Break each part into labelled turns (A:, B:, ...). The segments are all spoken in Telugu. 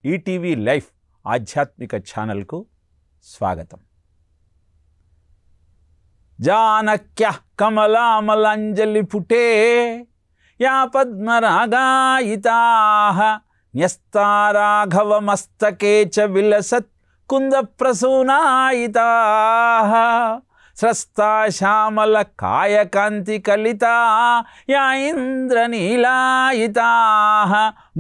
A: ఈటీవీ లైఫ్ ఆధ్యాత్మిక ఛానల్కు స్వాగతం. జానక్య కమలామలాంజలి పుటే యా పద్మరాగాయితాః న్యస్తారాఘవమస్తకే చ విలసత్ కుందప్రసూనాయితాః స్రస్తా శ్యామల కాయకాంతి కలితా యా ఇంద్రనీలాయితాః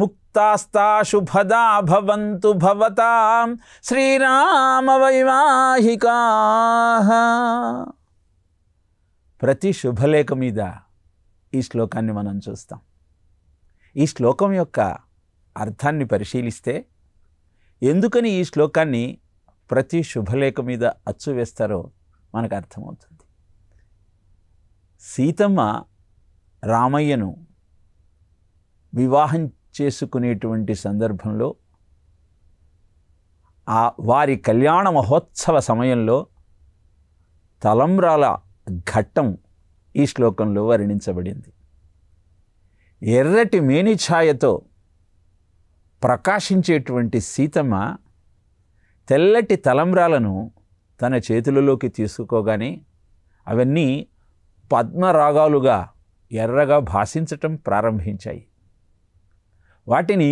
A: ముక్తాస్తా శుభదా భవంతు భవతాం శ్రీరామ వైవాహికాః. ప్రతి శుభలేఖ మీద ఈ శ్లోకాన్ని మనం చూస్తాం. ఈ శ్లోకం యొక్క అర్థాన్ని పరిశీలిస్తే ఎందుకని ఈ శ్లోకాన్ని ప్రతి శుభలేఖ మీద అచ్చు వేస్తారో మనకు అర్థమవుతుంది. సీతమ్మ రామయ్యను వివాహం చేసుకునేటువంటి సందర్భంలో వారి కళ్యాణ మహోత్సవ సమయంలో తలంబ్రాల ఘట్టం ఈ శ్లోకంలో వర్ణించబడింది. ఎర్రటి మేనిఛాయతో ప్రకాశించేటువంటి సీతమ్మ తెల్లటి తలంబ్రాలను తన చేతులలోకి తీసుకోగానే అవన్నీ పద్మరాగాలుగా ఎర్రగా భాషించటం ప్రారంభించాయి. వాటిని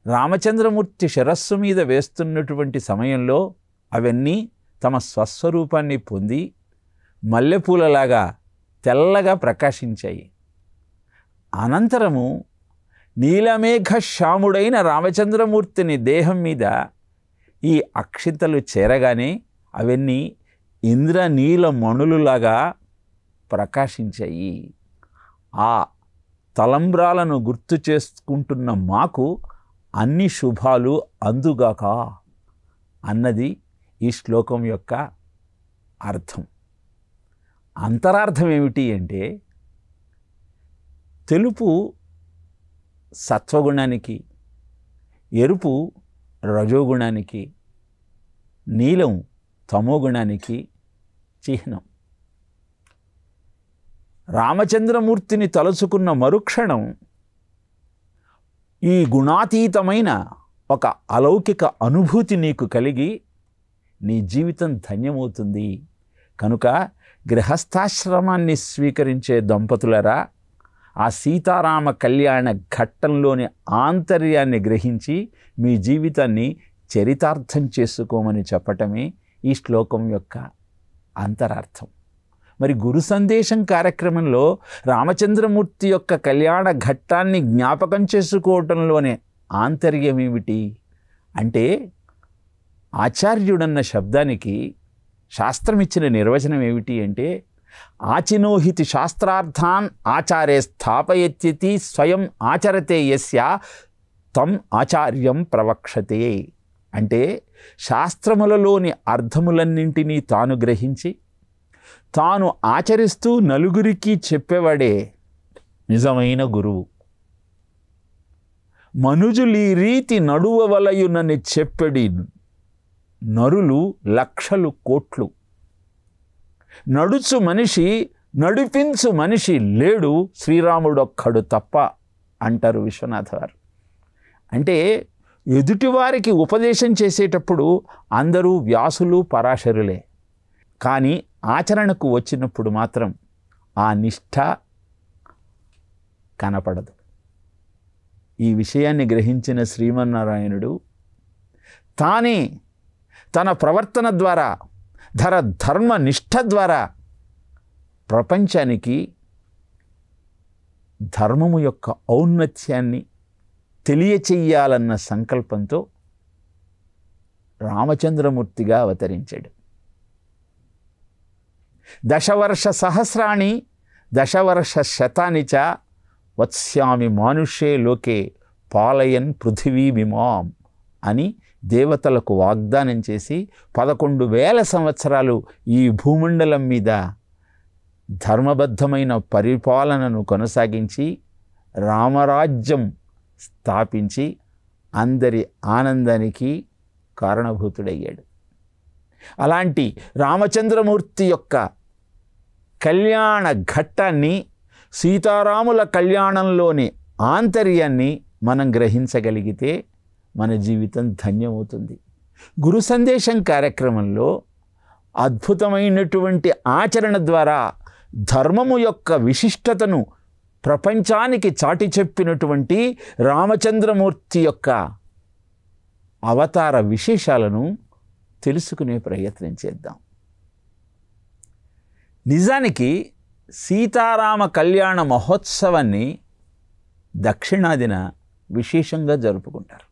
A: రామచంద్రమూర్తి శిరస్సు మీద వేస్తున్నటువంటి సమయంలో అవన్నీ తమ స్వస్వరూపాన్ని పొంది మల్లెపూలలాగా తెల్లగా ప్రకాశించాయి. అనంతరము నీలమేఘ శ్యాముడైన రామచంద్రమూర్తిని దేహం మీద ఈ అక్షింతలు చేరగానే అవన్నీ ఇంద్రనీల మణులులాగా ప్రకాశించాయి. ఆ తలంబ్రాలను గుర్తు చేసుకుంటున్న మాకు అన్ని శుభాలు అందుగాక అన్నది ఈ శ్లోకం యొక్క అర్థం. అంతరార్థం ఏమిటి అంటే, తెలుపు సత్వగుణానికి, ఎరుపు రజోగుణానికి, నీలం తమోగుణానికి చిహ్నం. రామచంద్రమూర్తిని తలుచుకున్న మరుక్షణం ఈ గుణాతీతమైన ఒక అలౌకిక అనుభూతి నీకు కలిగి నీ జీవితం ధన్యమవుతుంది. కనుక గృహస్థాశ్రమాన్ని స్వీకరించే దంపతులరా, ఆ సీతారామ కళ్యాణ ఘట్టంలోని ఆంతర్యాన్ని గ్రహించి మీ జీవితాన్ని చరితార్థం చేసుకోమని చెప్పటమే ఈ శ్లోకం యొక్క అంతరార్థం. మరి గురు సందేశం కార్యక్రమంలో రామచంద్రమూర్తి యొక్క కళ్యాణ ఘట్టాన్ని జ్ఞాపకం చేసుకోవటంలోనే ఆంతర్యం ఏమిటి అంటే, ఆచార్యుడన్న శబ్దానికి శాస్త్రం ఇచ్చిన నిర్వచనం ఏమిటి అంటే, ఆచినోహితి శాస్త్రార్థాన్ ఆచారే స్థాపయత్యతి స్వయం ఆచరతే యస్య తం ఆచార్యం ప్రవక్షతే. అంటే శాస్త్రములలోని అర్థములన్నింటినీ తాను గ్రహించి తాను ఆచరిస్తూ నలుగురికి చెప్పేవాడే నిజమైన గురువు. మనుజులీ రీతి నడువవలయునని చెప్పడి నరులు లక్షలు కోట్లు. నడుచు మనిషి నడిపించు మనిషి లేడు, శ్రీరాముడొక్కడు తప్ప అంటారు విశ్వనాథ వారు. అంటే ఎదుటివారికి ఉపదేశం చేసేటప్పుడు అందరూ వ్యాసులు పరాశరులే, కానీ ఆచరణకు వచ్చినప్పుడు మాత్రం ఆ నిష్ఠ కనపడదు. ఈ విషయాన్ని గ్రహించిన శ్రీమన్నారాయణుడు తానే తన ప్రవర్తన ద్వారా ధర్మ నిష్ఠ ద్వారా ప్రపంచానికి ధర్మము యొక్క ఔన్నత్యాన్ని తెలియచెయ్యాలన్న సంకల్పంతో రామచంద్రమూర్తిగా అవతరించాడు. దశవర్ష సహస్రాణి దశవర్ష శతాని చ వత్స్యామి మానుషే లోకే పాలయన్ పృథివీమిమాం అని దేవతలకు వాగ్దానం చేసి 11,000 సంవత్సరాలు ఈ భూమండలం మీద ధర్మబద్ధమైన పరిపాలనను కొనసాగించి రామరాజ్యం స్థాపించి అందరి ఆనందానికి కారణభూతుడయ్యాడు. అలాంటి రామచంద్రమూర్తి యొక్క కళ్యాణ ఘట్టాన్ని, సీతారాముల కళ్యాణంలోని ఆంతర్యాన్ని మనం గ్రహించగలిగితే మన జీవితం ధన్యమవుతుంది. గురు సందేశం కార్యక్రమంలో అద్భుతమైనటువంటి ఆచరణ ద్వారా ధర్మము యొక్క విశిష్టతను ప్రపంచానికి చాటి చెప్పినటువంటి రామచంద్రమూర్తి యొక్క అవతార విశేషాలను తెలుసుకునే ప్రయత్నం చేద్దాం. నిజానికి సీతారామ కళ్యాణ మహోత్సవాన్ని దక్షిణాదిన విశేషంగా జరుపుకుంటారు.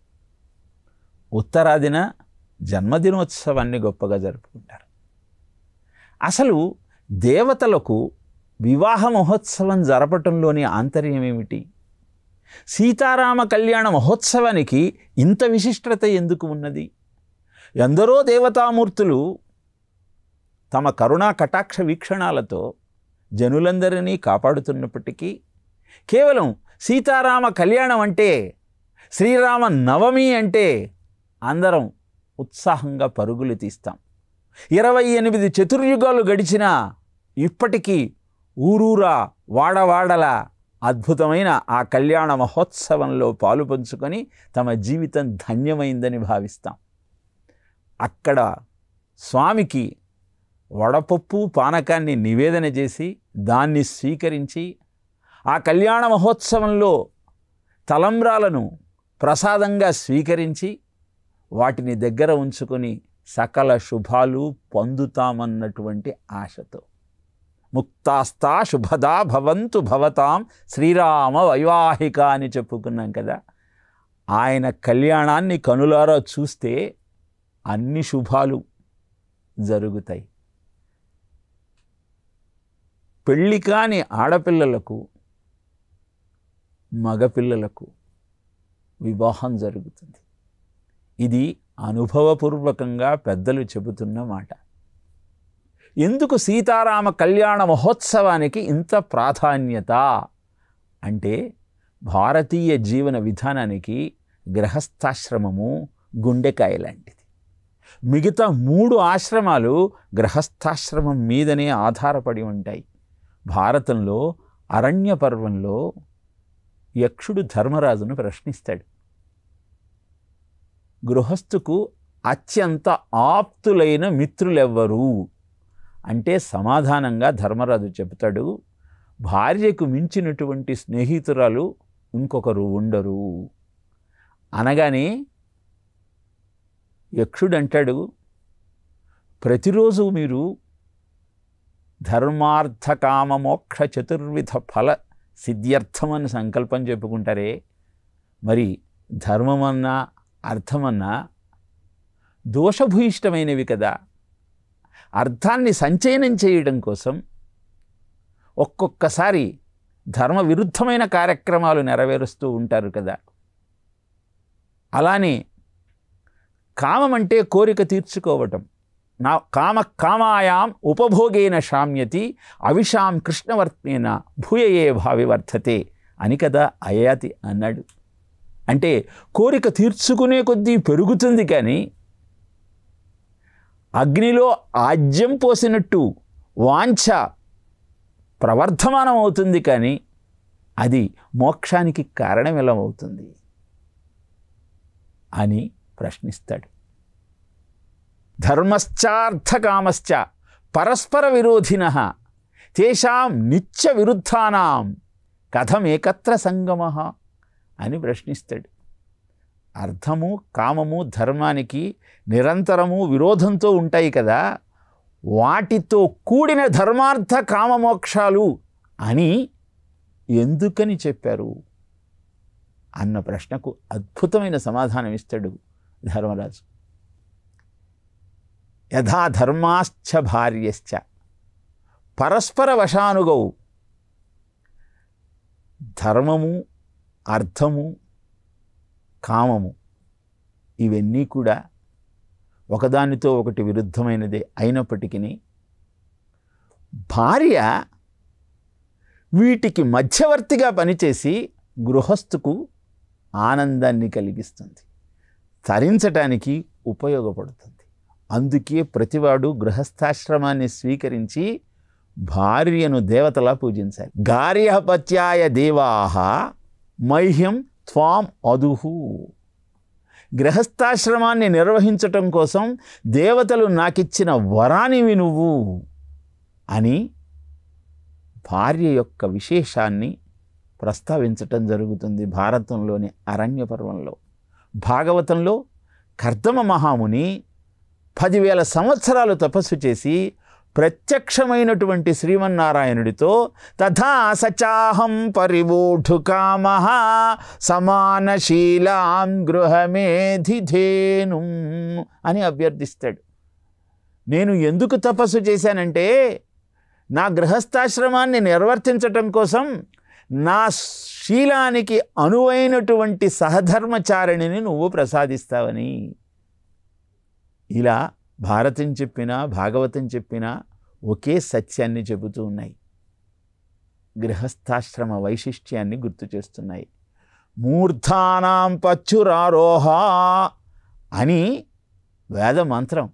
A: ఉత్తరాదిన జన్మదినోత్సవాన్ని గొప్పగా జరుపుకుంటారు. అసలు దేవతలకు వివాహ మహోత్సవం జరపటంలోని ఆంతర్యం ఏమిటి? సీతారామ కళ్యాణ మహోత్సవానికి ఇంత విశిష్టత ఎందుకు ఉన్నది? ఎందరో దేవతామూర్తులు తమ కరుణా కటాక్ష వీక్షణాలతో జనులందరినీ కాపాడుతున్నప్పటికీ కేవలం సీతారామ కళ్యాణం అంటే, శ్రీరామ నవమి అంటే అందరం ఉత్సాహంగా పరుగులు తీస్తాం. 28 చతుర్యుగాలు గడిచినా ఇప్పటికీ ఊరూరా వాడవాడల అద్భుతమైన ఆ కళ్యాణ మహోత్సవంలో పాలు పంచుకొని తమ జీవితం ధన్యమైందని భావిస్తాం. అక్కడ స్వామికి వడపప్పు పానకాన్ని నివేదన చేసి దాన్ని స్వీకరించి ఆ కళ్యాణ మహోత్సవంలో తలంబ్రాలను ప్రసాదంగా స్వీకరించి వాటిని దగ్గర ఉంచుకొని సకల శుభాలు పొందుతామన్నటువంటి ఆశతో ముక్తాస్తా శుభదా భవంతు భవతాం శ్రీరామ వైవాహిక అని చెప్పుకున్నాం కదా. ఆయన కళ్యాణాన్ని కనులారా చూస్తే అన్ని శుభాలు జరుగుతాయి. పెళ్ళి కాని ఆడపిల్లలకు మగపిల్లలకు వివాహం జరుగుతుంది. ఇది అనుభవపూర్వకంగా పెద్దలు చెబుతున్న మాట. ఎందుకు సీతారామ కళ్యాణ మహోత్సవానికి ఇంత ప్రాధాన్యత అంటే, భారతీయ జీవన విధానానికి గృహస్థాశ్రమము గుండెకాయ లాంటిది. మిగతా 3 ఆశ్రమాలు గృహస్థాశ్రమం మీదనే ఆధారపడి ఉంటాయి. భారతంలో అరణ్య పర్వంలో యక్షుడు ధర్మరాజును ప్రశ్నిస్తాడు. గృహస్థుకు అత్యంత ఆప్తులైన మిత్రులెవ్వరు అంటే సమాధానంగా ధర్మరాజు చెబుతాడు, భార్యకు మించినటువంటి స్నేహితురాలు ఇంకొకరు ఉండరు అనగానే యక్షుడు అంటాడు, ప్రతిరోజు మీరు ధర్మార్థ కామ మోక్ష చతుర్విధ ఫల సిద్ధ్యర్థమని సంకల్పం చెప్పుకుంటారే, మరి ధర్మమన్నా అర్థమన్నా దోషభూయిష్టమైనవి కదా. అర్థాన్ని సంచయనం చేయడం కోసం ఒక్కొక్కసారి ధర్మ విరుద్ధమైన కార్యక్రమాలు నెరవేరుస్తూ ఉంటారు కదా. అలానే కామం అంటే కోరిక తీర్చుకోవటం. నా కామాయాం ఉపభోగేన శామ్యతి అవిషాం కృష్ణవర్తేన భూయయే భావి వర్ధతే అని కదా అయాతి అన్నాడు. అంటే కోరిక తీర్చుకునే కొద్దీ పెరుగుతుంది, కానీ అగ్నిలో ఆజ్యం పోసినట్టు వాంఛ ప్రవర్ధమానం అవుతుంది, కానీ అది మోక్షానికి కారణం ఎలా అవుతుంది అని ప్రశ్నిస్తాడు. ధర్మశ్చార్థకామశ్చ పరస్పర విరోధినః తేషాం నిత్య విరుద్ధానాం కథమేకత్ర సంగమః అని ప్రశ్నిస్తాడు. అర్థము కామము ధర్మానికి నిరంతరము విరోధంతో ఉంటాయి కదా, వాటితో కూడిన ధర్మార్థ కామమోక్షాలు అని ఎందుకని చెప్పారు అన్న ప్రశ్నకు అద్భుతమైన సమాధానం ఇస్తాడు ధర్మరాజు. యథా ధర్మాశ్చ భార్యశ్చ పరస్పర వశానుగౌ. ధర్మము అర్థము కామము ఇవన్నీ కూడా ఒకదానితో ఒకటి విరుద్ధమైనదే అయినప్పటికీ భార్య వీటికి మధ్యవర్తిగా పనిచేసి గృహస్థుకు ఆనందాన్ని కలిగిస్తుంది, తరించటానికి ఉపయోగపడుతుంది. అందుకే ప్రతివాడు గృహస్థాశ్రమాన్ని స్వీకరించి భార్యను దేవతలా పూజించాలి. గార్యపత్యాయ దేవాః మహ్యం త్వాం అదుహు. గృహస్థాశ్రమాన్ని నిర్వహించటం కోసం దేవతలు నాకిచ్చిన వరానివి నువ్వు అని భార్య యొక్క విశేషాన్ని ప్రస్తావించటం జరుగుతుంది భారతంలోని అరణ్య పర్వంలో. భాగవతంలో కర్దమ మహాముని 10,000 సంవత్సరాలు తపస్సు చేసి ప్రత్యక్షమైనటువంటి శ్రీమన్నారాయణుడితో తథా సచాహం పరివోఢుకామః సమానశీలాం గృహమేధిధేనుం అని అభ్యర్థిస్తాడు. నేను ఎందుకు తపస్సు చేశానంటే నా గృహస్థాశ్రమాన్ని నిర్వర్తించటం కోసం నా శీలానికి అనువైనటువంటి సహధర్మచారిణిని నువ్వు ప్రసాదిస్తావని. ఇలా భారతం చెప్పినా భాగవతం చెప్పినా ఒకే సత్యాన్ని చెబుతూ ఉన్నాయి. గృహస్థాశ్రమ వైశిష్ట్యాన్ని గుర్తు చేస్తున్నాయి. మూర్ధానాం పచ్చురారోహ అని వేద మంత్రం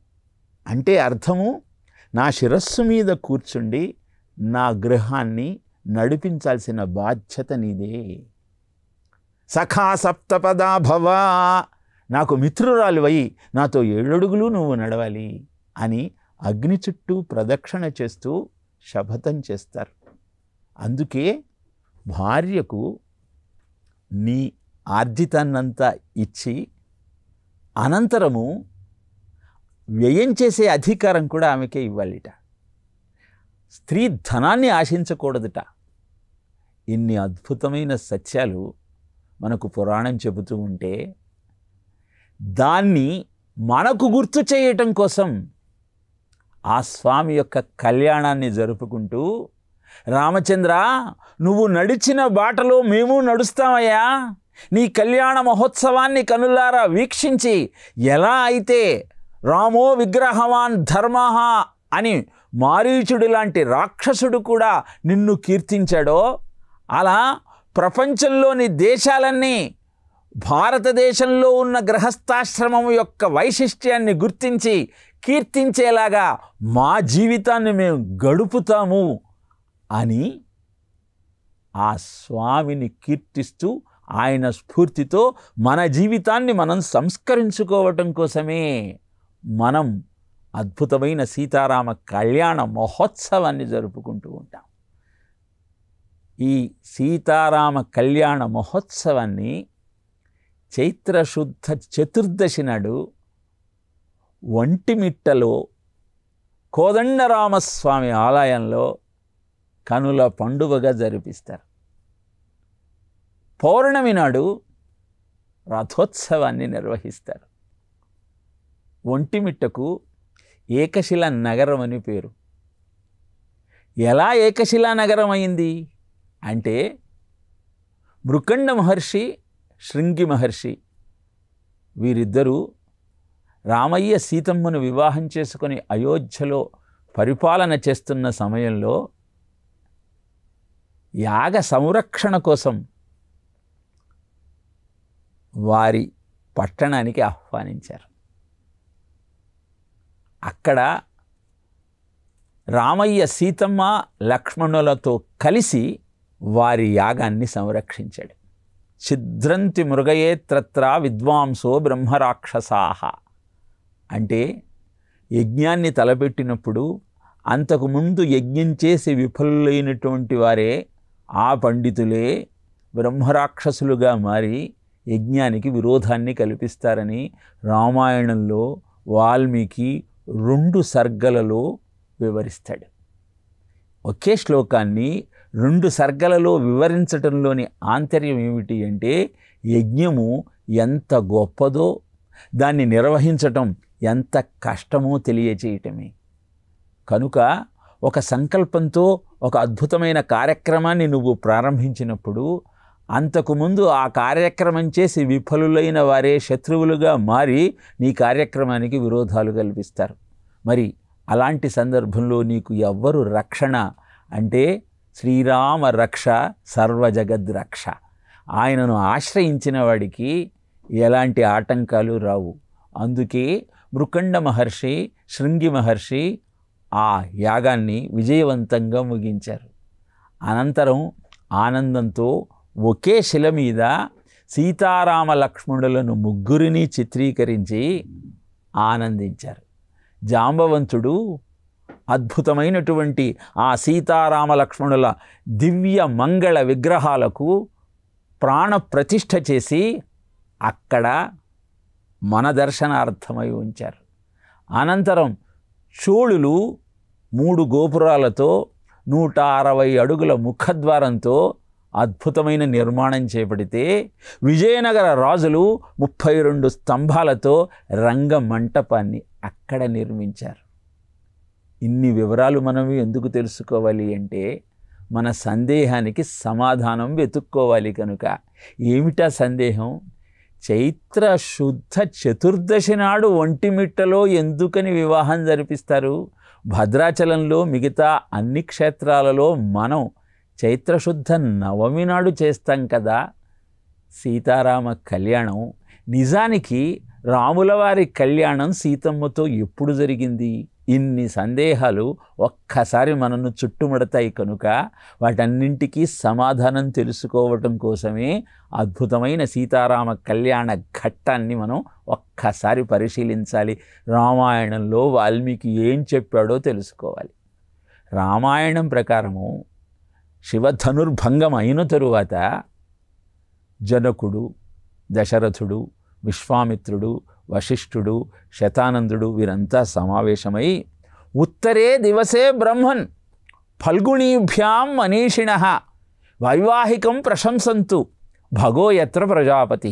A: అంటే అర్థము, నా శిరస్సు మీద కూర్చుండి నా గృహాన్ని నడిపించాల్సిన బాధ్యత నీదే. సఖా సప్తపదా భవ, నాకు మిత్రురాలివై నాతో 7 అడుగులు నువ్వు నడవాలి అని అగ్ని చుట్టూ ప్రదక్షిణ చేస్తూ శపథం చేస్తారు. అందుకే భార్యకు నీ ఆర్జితాన్నంతా ఇచ్చి అనంతరము వ్యయం చేసే అధికారం కూడా ఆమెకే ఇవ్వాలిట. స్త్రీ ధనాన్ని ఆశించకూడదుట. ఇన్ని అద్భుతమైన సత్యాలు మనకు పురాణం చెబుతూ ఉంటే దాన్ని మనకు గుర్తు చేయటం కోసం ఆ స్వామి యొక్క కళ్యాణాన్ని జరుపుకుంటూ, రామచంద్ర నువ్వు నడిచిన బాటలో మేము నడుస్తామయ్యా, నీ కళ్యాణ మహోత్సవాన్ని కనులారా వీక్షించి ఎలా అయితే రామో విగ్రహవాన్ ధర్మః అని మారీచుడు లాంటి రాక్షసుడు కూడా నిన్ను కీర్తించాడో, అలా ప్రపంచంలోని దేశాలన్నీ భారతదేశంలో ఉన్న గృహస్థాశ్రమం యొక్క వైశిష్ట్యాన్ని గుర్తించి కీర్తించేలాగా మా జీవితాన్ని మేము గడుపుతాము అని ఆ స్వామిని కీర్తిస్తూ ఆయన స్ఫూర్తితో మన జీవితాన్ని మనం సంస్కరించుకోవటం కోసమే మనం అద్భుతమైన సీతారామ కళ్యాణ మహోత్సవాన్ని జరుపుకుంటూ ఉంటాం. ఈ సీతారామ కళ్యాణ మహోత్సవాన్ని చైత్రశుద్ధ చతుర్దశి నాడు ఒంటిమిట్టలో కోదండరామస్వామి ఆలయంలో కనుల పండుగగా జరిపిస్తారు. పౌర్ణమి నాడు రథోత్సవాన్ని నిర్వహిస్తారు. ఒంటిమిట్టకు ఏకశిలా నగరం అని పేరు. ఎలా ఏకశిలా నగరం అయింది అంటే, మృకండ మహర్షి, శృంగి మహర్షి వీరిద్దరూ రామయ్య సీతమ్మను వివాహం చేసుకొని అయోధ్యలో పరిపాలన చేస్తున్న సమయంలో యాగ సంరక్షణ కోసం వారి పట్టణానికి ఆహ్వానించారు. అక్కడ రామయ్య సీతమ్మ లక్ష్మణులతో కలిసి వారి యాగాన్ని సంరక్షించాడు. ఛిద్రంతి మృగయేత్రత్ర విద్వాంసో బ్రహ్మరాక్షసాహ అంటే యజ్ఞాన్ని తలపెట్టినప్పుడు అంతకుముందు యజ్ఞం చేసి విఫలులైనటువంటి వారే, ఆ పండితులే బ్రహ్మరాక్షసులుగా మారి యజ్ఞానికి విరోధాన్ని కల్పిస్తారని రామాయణంలో వాల్మీకి 2 సర్గలలో వివరిస్తాడు. ఒకే శ్లోకాన్ని 2 సర్గలలో వివరించటంలోని ఆంతర్యం ఏమిటి అంటే, యజ్ఞము ఎంత గొప్పదో దాన్ని నిర్వహించటం ఎంత కష్టమో తెలియచేయటమే. కనుక ఒక సంకల్పంతో ఒక అద్భుతమైన కార్యక్రమాన్ని నువ్వు ప్రారంభించినప్పుడు అంతకుముందు ఆ కార్యక్రమం చేసి విఫలులైన వారే శత్రువులుగా మారి నీ కార్యక్రమానికి విరోధాలు కల్పిస్తారు. మరి అలాంటి సందర్భంలో నీకు ఎవ్వరు రక్షణ అంటే, శ్రీరామ రక్ష సర్వజగద్ రక్ష. ఆయనను ఆశ్రయించిన వాడికి ఎలాంటి ఆటంకాలు రావు. అందుకే మృకండ మహర్షి, శృంగి మహర్షి ఆ యాగాన్ని విజయవంతంగా ముగించారు. అనంతరం ఆనందంతో ఒకే శిల మీద సీతారామ లక్ష్మణులను ముగ్గురిని చిత్రీకరించి ఆనందించారు. జాంబవంతుడు అద్భుతమైనటువంటి ఆ సీతారామ లక్ష్మణుల దివ్య మంగళ విగ్రహాలకు ప్రాణ ప్రతిష్ఠ చేసి అక్కడ మన దర్శనార్థమై ఉంచారు. అనంతరం చోళులు 3 గోపురాలతో 160 అడుగుల ముఖద్వారంతో అద్భుతమైన నిర్మాణం చేపడితే విజయనగర రాజులు 32 స్తంభాలతో రంగమంటపాన్ని అక్కడ నిర్మించారు. ఇన్ని వివరాలు మనం ఎందుకు తెలుసుకోవాలి అంటే మన సందేహానికి సమాధానం వెతుక్కోవాలి కనుక. ఏమిటా సందేహం? చైత్ర శుద్ధ చతుర్దశి నాడు ఒంటిమిట్టలో ఎందుకని వివాహం జరిపిస్తారు? భద్రాచలంలో మిగతా అన్ని క్షేత్రాలలో మనం చైత్రశుద్ధ నవమి నాడు చేస్తాం కదా సీతారామ కళ్యాణం. నిజానికి రాములవారి కళ్యాణం సీతమ్మతో ఎప్పుడు జరిగింది? ఇన్ని సందేహాలు ఒక్కసారి మనను చుట్టుముడతాయి కనుక వాటన్నింటికీ సమాధానం తెలుసుకోవటం కోసమే అద్భుతమైన సీతారామ కళ్యాణ ఘట్టాన్ని మనం ఒక్కసారి పరిశీలించాలి. రామాయణంలో వాల్మీకి ఏం చెప్పాడో తెలుసుకోవాలి. రామాయణం ప్రకారము శివధనుర్భంగం అయిన తరువాత జనకుడు, దశరథుడు, విశ్వామిత్రుడు, వశిష్ఠుడు, శతానందుడు వీరంతా సమావేశమై ఉత్తరే దివసే బ్రహ్మన్ ఫల్గుణీభ్యాం మనీషిణః వైవాహికం ప్రశంసంతు భగో యత్ర ప్రజాపతి.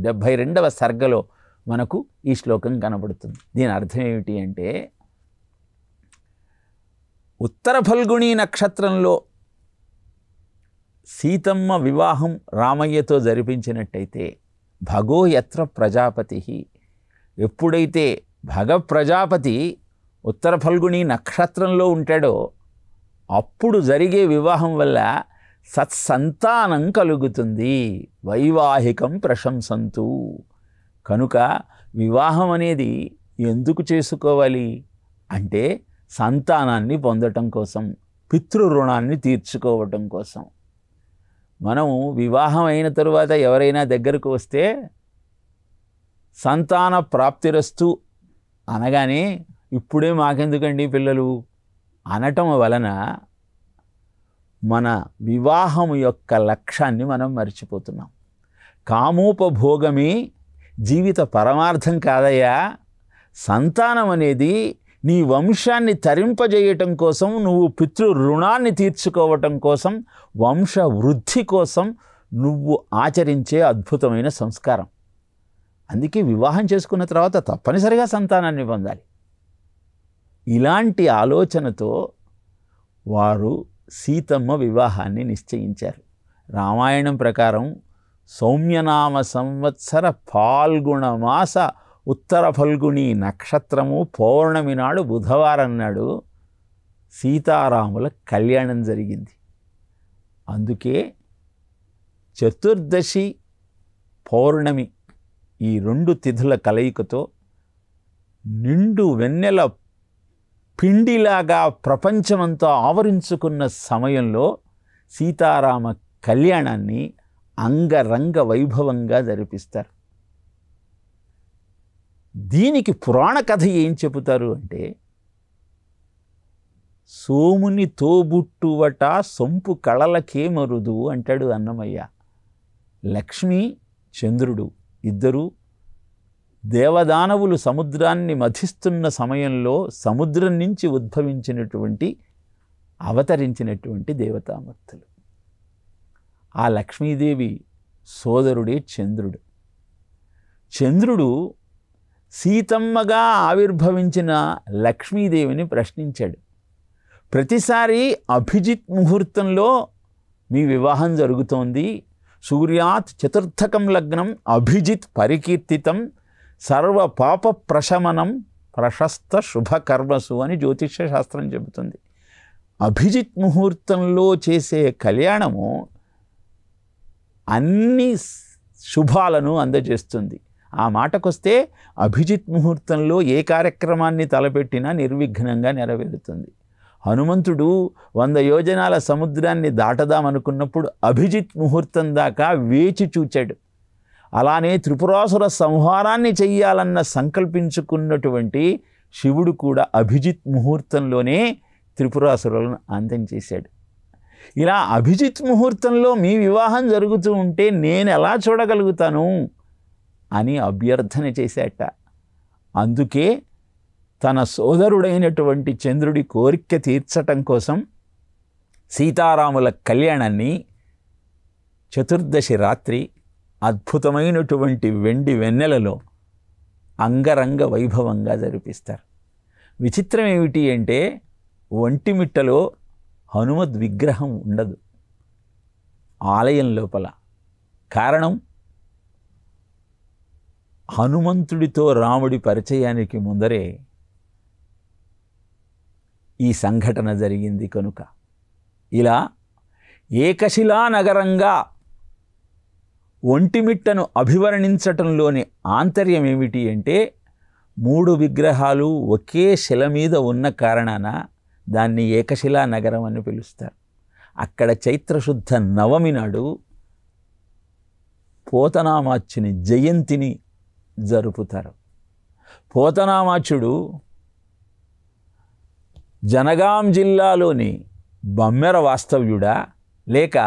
A: 72వ సర్గలో మనకు ఈ శ్లోకం కనబడుతుంది. దీని అర్థం ఏమిటి అంటే ఉత్తర ఫల్గుణీ నక్షత్రంలో సీతమ్మ వివాహం రామయ్యతో జరిపించినట్టయితే భగో యత్ర ప్రజాపతి, ఎప్పుడైతే భగ ప్రజాపతి ఉత్తర ఫల్గుణి నక్షత్రంలో ఉంటాడో అప్పుడు జరిగే వివాహం వల్ల సత్సంతానం కలుగుతుంది. వైవాహికం ప్రశంసంతు. కనుక వివాహం అనేది ఎందుకు చేసుకోవాలి అంటే సంతానాన్ని పొందటం కోసం, పితృరుణాన్ని తీర్చుకోవటం కోసం. మనం వివాహం అయిన తరువాత ఎవరైనా దగ్గరకు వస్తే సంతాన ప్రాప్తిరస్తు అనగానే ఇప్పుడే మాకెందుకండి పిల్లలు అనటం వలన మన వివాహం యొక్క లక్ష్యాన్ని మనం మర్చిపోతున్నాం. కామోపభోగమే జీవిత పరమార్థం కాదయ్యా. సంతానం అనేది నీ వంశాన్ని తరింపజేయటం కోసం, నువ్వు పితృ రుణాన్ని తీర్చుకోవటం కోసం, వంశ వృద్ధి కోసం నువ్వు ఆచరించే అద్భుతమైన సంస్కారం. అందుకే వివాహం చేసుకున్న తర్వాత తప్పనిసరిగా సంతానాన్ని పొందాలి. ఇలాంటి ఆలోచనతో వారు సీతమ్మ వివాహాన్ని నిశ్చయించారు. రామాయణం ప్రకారం సౌమ్యనామ సంవత్సర ఫాల్గుణ మాస ఉత్తర ఫల్గుణి నక్షత్రము పౌర్ణమి నాడు బుధవారం నాడు సీతారాముల కళ్యాణం జరిగింది. అందుకే చతుర్దశి పౌర్ణమి ఈ 2 తిథుల కలయికతో నిండు వెన్నెల పిండిలాగా ప్రపంచమంతా ఆవరించుకున్న సమయంలో సీతారామ కళ్యాణాన్ని అంగరంగ వైభవంగా జరిపిస్తారు. దీనికి పురాణ కథ ఏం చెబుతారు అంటే సోముని తోబుట్టువట సొంపు కళలకే మరుదు అంటాడు అన్నమయ్య. లక్ష్మి చంద్రుడు ఇద్దరు దేవదానవులు సముద్రాన్ని మథిస్తున్న సమయంలో సముద్రం నుంచి అవతరించినటువంటి దేవతామూర్తులు. ఆ లక్ష్మీదేవి సోదరుడే చంద్రుడు. చంద్రుడు సీతమ్మగా ఆవిర్భవించిన లక్ష్మీదేవిని ప్రశ్నించాడు. ప్రతిసారి అభిజిత్ ముహూర్తంలో మీ వివాహం జరుగుతోంది, సూర్యాత్ చతుర్థకం లగ్నం అభిజిత్ పరికీర్తితం సర్వ పాప ప్రశమనం ప్రశస్త శుభకర్మసు అని జ్యోతిష్య శాస్త్రం చెబుతుంది. అభిజిత్ ముహూర్తంలో చేసే కళ్యాణము అన్ని శుభాలను అందజేస్తుంది. ఆ మాటకొస్తే అభిజిత్ ముహూర్తంలో ఏ కార్యక్రమాన్ని తలపెట్టినా నిర్విఘ్నంగా నెరవేరుతుంది. హనుమంతుడు 100 యోజనాల సముద్రాన్ని దాటదామనుకున్నప్పుడు అభిజిత్ ముహూర్తం దాకా వేచి చూచాడు. అలానే త్రిపురాసుర సంహారాన్ని చెయ్యాలన్న సంకల్పించుకున్నటువంటి శివుడు కూడా అభిజిత్ ముహూర్తంలోనే త్రిపురాసురులను అంతం చేశాడు. ఇలా అభిజిత్ ముహూర్తంలో మీ వివాహం జరుగుతూ ఉంటే నేను ఎలా చూడగలుగుతాను అని అభ్యర్థన చేశాట. అందుకే తన సోదరుడైనటువంటి చంద్రుడి కోరిక తీర్చటం కోసం సీతారాముల కళ్యాణాన్ని చతుర్దశి రాత్రి అద్భుతమైనటువంటి వెండి వెన్నెలలో అంగరంగ వైభవంగా జరిపిస్తారు. విచిత్రం ఏమిటి అంటే ఒంటిమిట్టలో హనుమద్ విగ్రహం ఉండదు ఆలయం లోపల. కారణం, హనుమంతుడితో రాముడి పరిచయానికి ముందరే ఈ సంఘటన జరిగింది కనుక. ఇలా ఏకశిలా నగరంగా ఒంటిమిట్టను అభివర్ణించటంలోని ఆంతర్యం ఏమిటి అంటే 3 విగ్రహాలు ఒకే శిల మీద ఉన్న కారణాన దాన్ని ఏకశిలా నగరం అని పిలుస్తారు. అక్కడ చైత్రశుద్ధ నవమి నాడు పోతనామాచ్యుని జయంతిని జరుపుతారు. పోతనామాచ్యుడు జనగాం జిల్లాలోని బమ్మెర వాస్తవ్యుడా లేక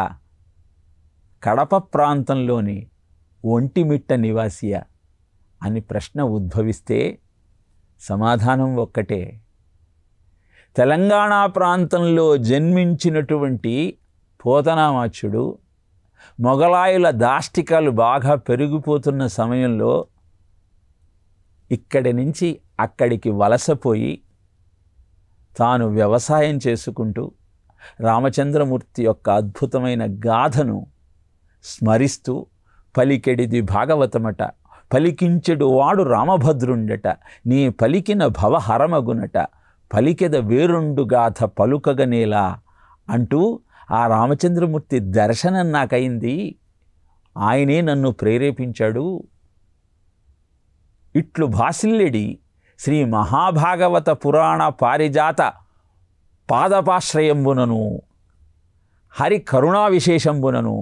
A: కడప ప్రాంతంలోని ఒంటిమిట్ట నివాసియా అని ప్రశ్న ఉద్భవిస్తే సమాధానం ఒక్కటే. తెలంగాణ ప్రాంతంలో జన్మించినటువంటి పోతనామాచ్యుడు మొగలాయుల దాష్టికాలు బాగా పెరిగిపోతున్న సమయంలో ఇక్కడి నుంచి అక్కడికి వలసపోయి తాను వ్యవసాయం చేసుకుంటూ రామచంద్రమూర్తి యొక్క అద్భుతమైన గాథను స్మరిస్తూ పలికెడిది భాగవతమట, పలికించెడు వాడు రామభద్రుండట, నీ పలికిన భవహరమగునట, పలికెద వేరుండు గాథ పలుకగనేలా అంటూ ఆ రామచంద్రమూర్తి దర్శనం నాకైంది, ఆయనే నన్ను ప్రేరేపించాడు. ఇట్లు భాసిల్లెడి శ్రీ మహాభాగవత పురాణ పారిజాత పాదపాశ్రయంబునను హరి కరుణా విశేషంబునను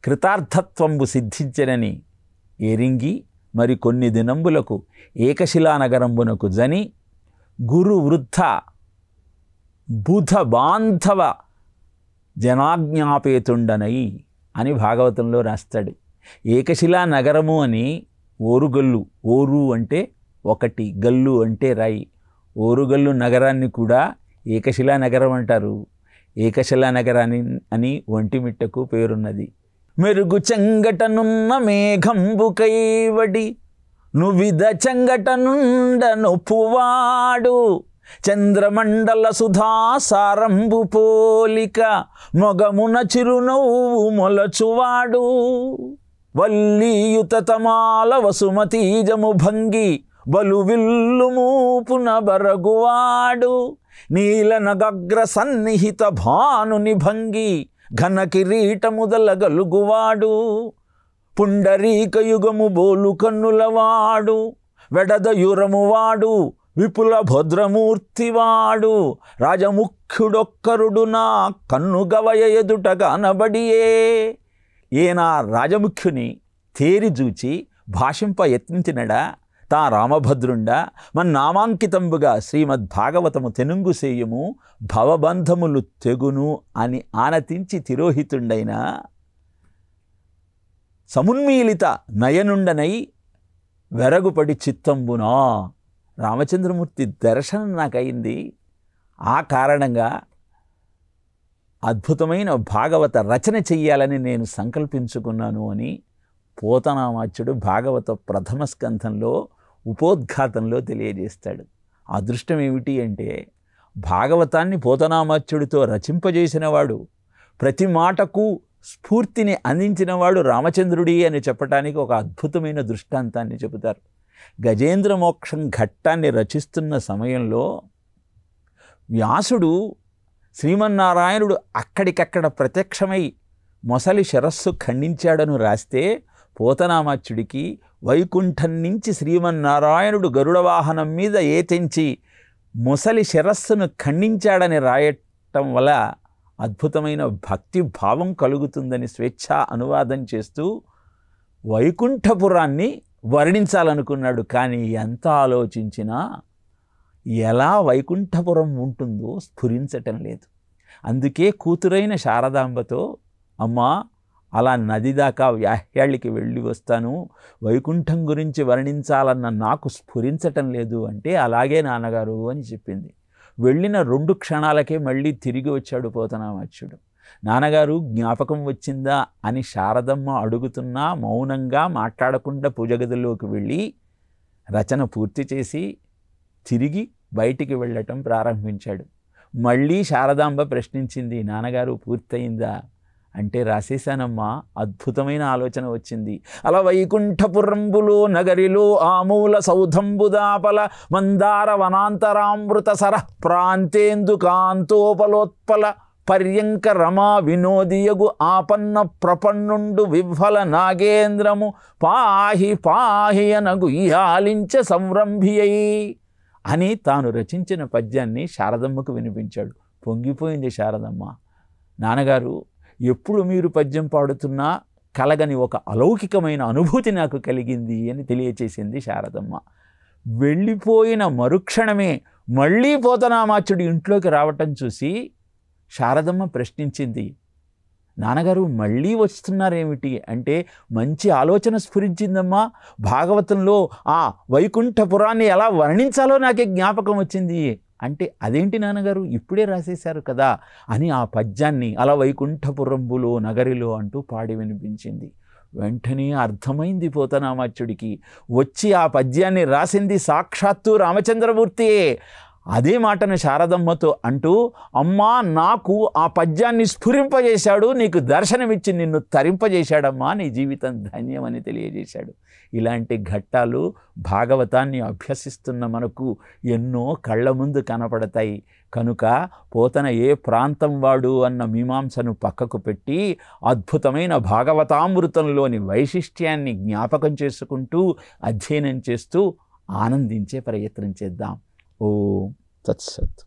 A: కృతార్థత్వంబు సిద్ధించెనని ఎరింగి మరి కొన్ని దినంబులకు ఏకశిలానగరంబునకు జని గురు వృద్ధ బుధ బాంధవ జనాజ్ఞాపేతుండనై అని భాగవతంలో రాస్తాడు. ఏకశిలా నగరము అని ఓరుగల్లు, ఓరు అంటే ఒకటి, గల్లు అంటే రాయి, ఓరుగల్లు నగరాన్ని కూడా ఏకశిలా నగరం అంటారు. ఏకశిలా నగరాన్ని అని ఒంటిమిట్టకు పేరున్నది. మెరుగు చెంగటనున్న మేఘంబు కైవడి నువిద చెంగటనుండ నొప్పువాడు చంద్రమండల సుధాసారంబు పోలిక మొగమున చిరునవ్వు మొలచువాడు వల్లీయుత తమాల వసుమతీజము భంగి బలు విల్లు మూపున బరగువాడు నీల నగగ్ర సన్నిహిత భానుని భంగి ఘన కిరీట ముదలగలుగువాడు పుండరీకయుగము బోలు కన్నులవాడు వెడదయురమువాడు విపుల భద్రమూర్తివాడు రాజముఖ్యుడొక్కరుడు నా కన్నుగవయ ఎదుట కనబడియే. ఈయన రాజముఖ్యుని తేరిజూచి భాషింప యత్నించినడా తా రామభద్రుండా మన్నామాంకితంబుగా శ్రీమద్భాగవతము తెనుంగు సేయము భవబంధములు తెగును అని ఆనతించి తిరోహితుండైన సమున్మీలిత నయనుండనై వెరగుపడి చిత్తంబునా రామచంద్రమూర్తి దర్శనం నాకయింది. ఆ కారణంగా అద్భుతమైన భాగవత రచన చెయ్యాలని నేను సంకల్పించుకున్నాను అని పోతనామాచ్యుడు భాగవత ప్రథమ స్కంధంలో ఉపోద్ఘాతంలో తెలియజేస్తాడు. అదృష్టం ఏమిటి అంటే భాగవతాన్ని పోతనామాచ్యుడితో రచింపజేసినవాడు, ప్రతి మాటకు స్ఫూర్తిని అందించినవాడు రామచంద్రుడి అని చెప్పడానికి ఒక అద్భుతమైన దృష్టాంతాన్ని చెబుతారు. గజేంద్ర మోక్షం ఘట్టాన్ని రచిస్తున్న సమయంలో వ్యాసుడు శ్రీమన్నారాయణుడు అక్కడికక్కడ ప్రత్యక్షమై మొసలి శిరస్సు ఖండించాడను రాస్తే పోతనామాచ్యుడికి వైకుంఠం నుంచి శ్రీమన్నారాయణుడు గరుడ వాహనం మీద ఏతెంచి మొసలి శిరస్సును ఖండించాడని రాయటం వల్ల అద్భుతమైన భక్తి భావం కలుగుతుందని స్వేచ్ఛా అనువాదం చేస్తూ వైకుంఠపురాన్ని వర్ణించాలనుకున్నాడు. కానీ ఎంత ఆలోచించినా ఎలా వైకుంఠపురం ఉంటుందో స్ఫురించటం లేదు. అందుకే కూతురైన శారదాంబతో, అమ్మా అలా నది దాకా వ్యాహ్యాళ్ళకి వెళ్ళి వస్తాను, వైకుంఠం గురించి వర్ణించాలన్న నాకు స్ఫురించటం లేదు అంటే, అలాగే నాన్నగారు అని చెప్పింది. వెళ్ళిన 2 క్షణాలకే మళ్ళీ తిరిగి వచ్చాడు పోతనామాత్యుడు. నాన్నగారు జ్ఞాపకం వచ్చిందా అని శారదమ్మ అడుగుతున్నా మౌనంగా మాట్లాడకుండా పూజగదిలోకి వెళ్ళి రచన పూర్తి చేసి తిరిగి బయటికి వెళ్ళటం ప్రారంభించాడు. మళ్ళీ శారదాంబ ప్రశ్నించింది, నాన్నగారు పూర్తయిందా అంటే, రాసేశానమ్మా, అద్భుతమైన ఆలోచన వచ్చింది. అలా వైకుంఠపురంబులో నగరిలో ఆమూల సౌధంబుదాపల మందార వనాంతరామృత సరః ప్రాంతేందు కాంతోపలోత్పల పర్యంక రమా వినోదియగు ఆపన్న ప్రపన్నుండు విహ్వల నాగేంద్రము పాహి పాహి అనగు ఇయాలించ సంరంభియై అని తాను రచించిన పద్యాన్ని శారదమ్మకు వినిపించాడు. పొంగిపోయింది శారదమ్మ. నాన్నగారు, ఎప్పుడు మీరు పద్యం పాడుతున్నా కలగని ఒక అలౌకికమైన అనుభూతి నాకు కలిగింది అని తెలియచేసింది శారదమ్మ. వెళ్ళిపోయిన మరుక్షణమే మళ్ళీ పోతనామాత్యుడు ఇంట్లోకి రావటం చూసి శారదమ్మ ప్రశ్నించింది, నాన్నగారు మళ్ళీ వస్తున్నారేమిటి అంటే, మంచి ఆలోచన స్ఫురించిందమ్మా, భాగవతంలో ఆ వైకుంఠపురాన్ని ఎలా వర్ణించాలో నాకే జ్ఞాపకం వచ్చింది అంటే, అదేంటి నాన్నగారు ఇప్పుడే రాసేశారు కదా అని ఆ పద్యాన్ని అలా వైకుంఠపురంబులో నగరిలో అంటూ పాడి వినిపించింది. వెంటనే అర్థమైంది పోతనామాత్యుడికి, వచ్చి ఆ పద్యాన్ని రాసింది సాక్షాత్తు రామచంద్రమూర్తియే. అదే మాటను శారదమ్మతో అంటూ, అమ్మా నాకు ఆ పద్యాన్ని స్ఫురింపజేశాడు, నీకు దర్శనమిచ్చి నిన్ను తరింపజేశాడమ్మా, నీ జీవితం ధన్యమని తెలియజేశాడు. ఇలాంటి ఘట్టాలు భాగవతాన్ని అభ్యసిస్తున్న మనకు ఎన్నో కళ్ళ ముందు కనపడతాయి. కనుక పోతన ఏ ప్రాంతం వాడు అన్న మీమాంసను పక్కకు పెట్టి అద్భుతమైన భాగవతామృతంలోని వైశిష్ట్యాన్ని జ్ఞాపకం చేసుకుంటూ అధ్యయనం చేస్తూ ఆనందించే ప్రయత్నం చేద్దాం. ఓం తత్సత్.